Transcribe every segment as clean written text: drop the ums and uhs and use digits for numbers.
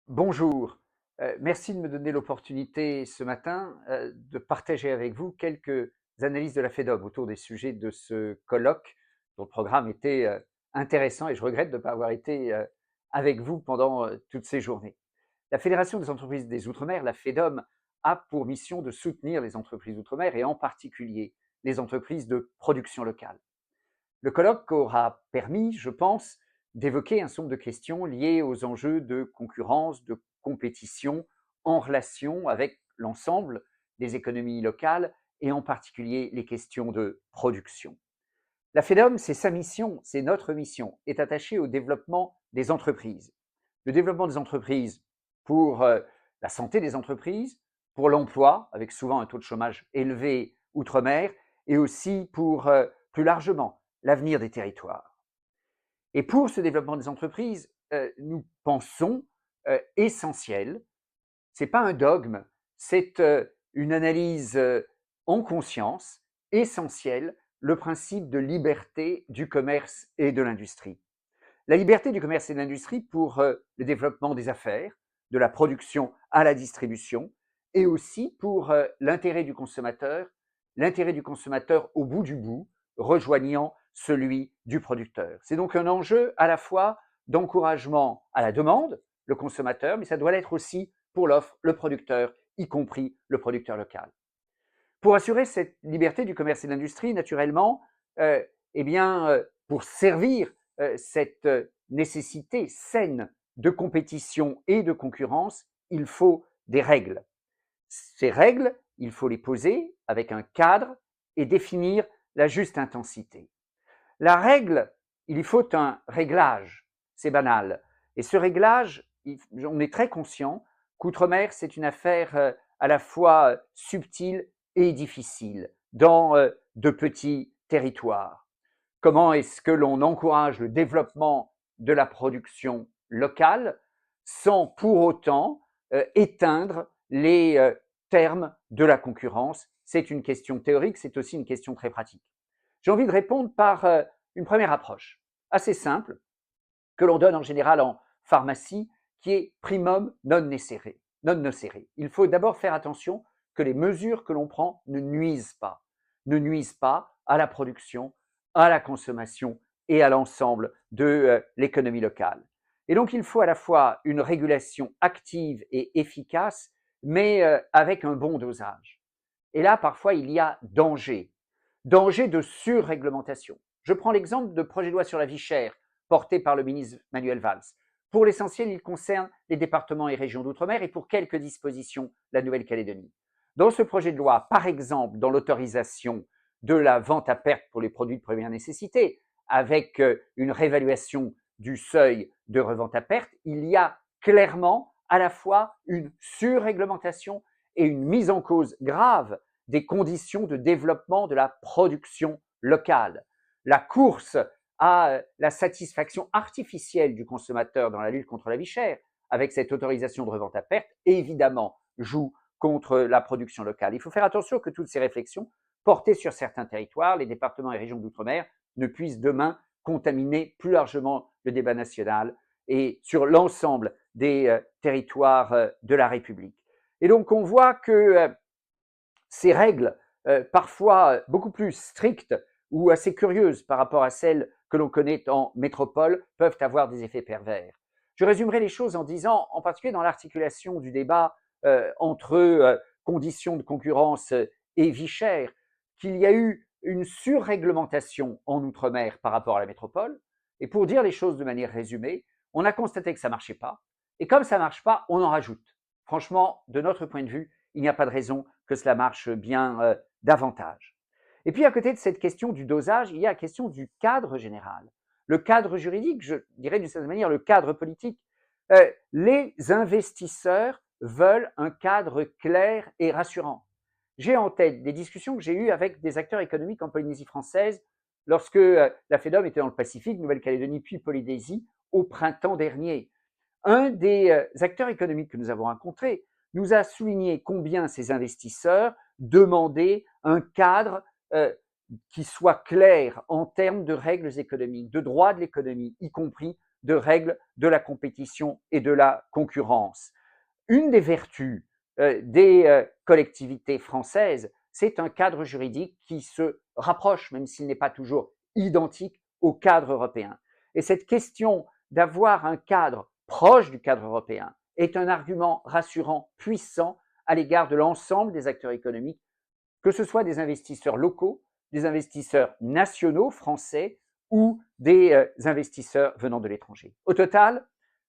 Bonjour, merci de me donner l'opportunité ce matin de partager avec vous quelques analyses de la FEDOM autour des sujets de ce colloque dont le programme était intéressant et je regrette de ne pas avoir été avec vous pendant toutes ces journées. La Fédération des entreprises des Outre-mer, la FEDOM, a pour mission de soutenir les entreprises d'outre-mer et en particulier les entreprises de production locale. Le colloque aura permis, je pense, d'évoquer un certain nombre de questions liées aux enjeux de concurrence, de compétition en relation avec l'ensemble des économies locales et en particulier les questions de production. La FEDOM, c'est sa mission, c'est notre mission, est attachée au développement des entreprises. Le développement des entreprises pour la santé des entreprises, pour l'emploi, avec souvent un taux de chômage élevé outre-mer, et aussi pour plus largement l'avenir des territoires. Et pour ce développement des entreprises, nous pensons essentiel, ce n'est pas un dogme, c'est une analyse en conscience, essentielle, le principe de liberté du commerce et de l'industrie. La liberté du commerce et de l'industrie pour le développement des affaires, de la production à la distribution, et aussi pour l'intérêt du consommateur au bout du bout, rejoignant celui du producteur. C'est donc un enjeu à la fois d'encouragement à la demande, le consommateur, mais ça doit l'être aussi pour l'offre, le producteur, y compris le producteur local. Pour assurer cette liberté du commerce et de l'industrie, naturellement, eh bien, pour servir cette nécessité saine de compétition et de concurrence, il faut des règles. Ces règles, il faut les poser avec un cadre et définir la juste intensité. La règle, il faut un réglage, c'est banal. Et ce réglage, on est très conscient qu'outre-mer, c'est une affaire à la fois subtile et difficile dans de petits territoires. Comment est-ce que l'on encourage le développement de la production locale sans pour autant éteindre les termes de la concurrence? C'est une question théorique, c'est aussi une question très pratique. J'ai envie de répondre par une première approche assez simple que l'on donne en général en pharmacie, qui est primum non nocere. Non nocere. Il faut d'abord faire attention que les mesures que l'on prend ne nuisent pas à la production, à la consommation et à l'ensemble de l'économie locale. Et donc il faut à la fois une régulation active et efficace, mais avec un bon dosage. Et là, parfois, il y a danger de surréglementation. Je prends l'exemple de projet de loi sur la vie chère porté par le ministre Manuel Valls. Pour l'essentiel, il concerne les départements et régions d'outre-mer et pour quelques dispositions, la Nouvelle-Calédonie. Dans ce projet de loi, par exemple, dans l'autorisation de la vente à perte pour les produits de première nécessité, avec une réévaluation du seuil de revente à perte, il y a clairement à la fois une surréglementation et une mise en cause grave des conditions de développement de la production locale. La course à la satisfaction artificielle du consommateur dans la lutte contre la vie chère, avec cette autorisation de revente à perte, évidemment, joue contre la production locale. Il faut faire attention que toutes ces réflexions portées sur certains territoires, les départements et régions d'outre-mer, ne puissent demain contaminer plus largement le débat national et sur l'ensemble des territoires de la République. Et donc on voit que ces règles, parfois beaucoup plus strictes ou assez curieuses par rapport à celles que l'on connaît en métropole, peuvent avoir des effets pervers. Je résumerai les choses en disant, en particulier dans l'articulation du débat entre conditions de concurrence et vie chère, qu'il y a eu une surréglementation en Outre-mer par rapport à la métropole. Et pour dire les choses de manière résumée, on a constaté que ça ne marchait pas. Et comme ça ne marche pas, on en rajoute. Franchement, de notre point de vue, il n'y a pas de raison que cela marche bien davantage. Et puis à côté de cette question du dosage, il y a la question du cadre général. Le cadre juridique, je dirais d'une certaine manière le cadre politique. Les investisseurs veulent un cadre clair et rassurant. J'ai en tête des discussions que j'ai eues avec des acteurs économiques en Polynésie française lorsque la FEDOM était dans le Pacifique, Nouvelle-Calédonie puis Polynésie, au printemps dernier. Un des acteurs économiques que nous avons rencontrés nous a souligné combien ces investisseurs demandaient un cadre qui soit clair en termes de règles économiques, de droit de l'économie, y compris de règles de la compétition et de la concurrence. Une des vertus des collectivités françaises, c'est un cadre juridique qui se rapproche, même s'il n'est pas toujours identique, au cadre européen. Et cette question d'avoir un cadre proche du cadre européen est un argument rassurant, puissant à l'égard de l'ensemble des acteurs économiques, que ce soit des investisseurs locaux, des investisseurs nationaux français ou des investisseurs venant de l'étranger. Au total,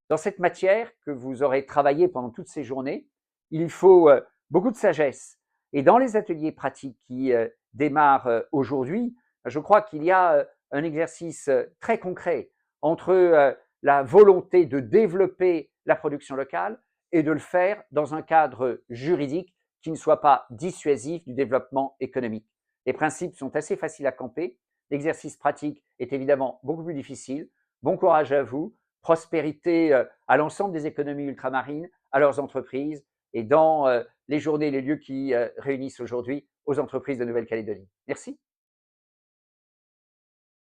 dans cette matière que vous aurez travaillé pendant toutes ces journées, il faut beaucoup de sagesse. Et dans les ateliers pratiques qui démarrent aujourd'hui, je crois qu'il y a un exercice très concret entre la volonté de développer la production locale et de le faire dans un cadre juridique qui ne soit pas dissuasif du développement économique. Les principes sont assez faciles à camper. L'exercice pratique est évidemment beaucoup plus difficile. Bon courage à vous. Prospérité à l'ensemble des économies ultramarines, à leurs entreprises et dans les journées et les lieux qui réunissent aujourd'hui aux entreprises de Nouvelle-Calédonie. Merci.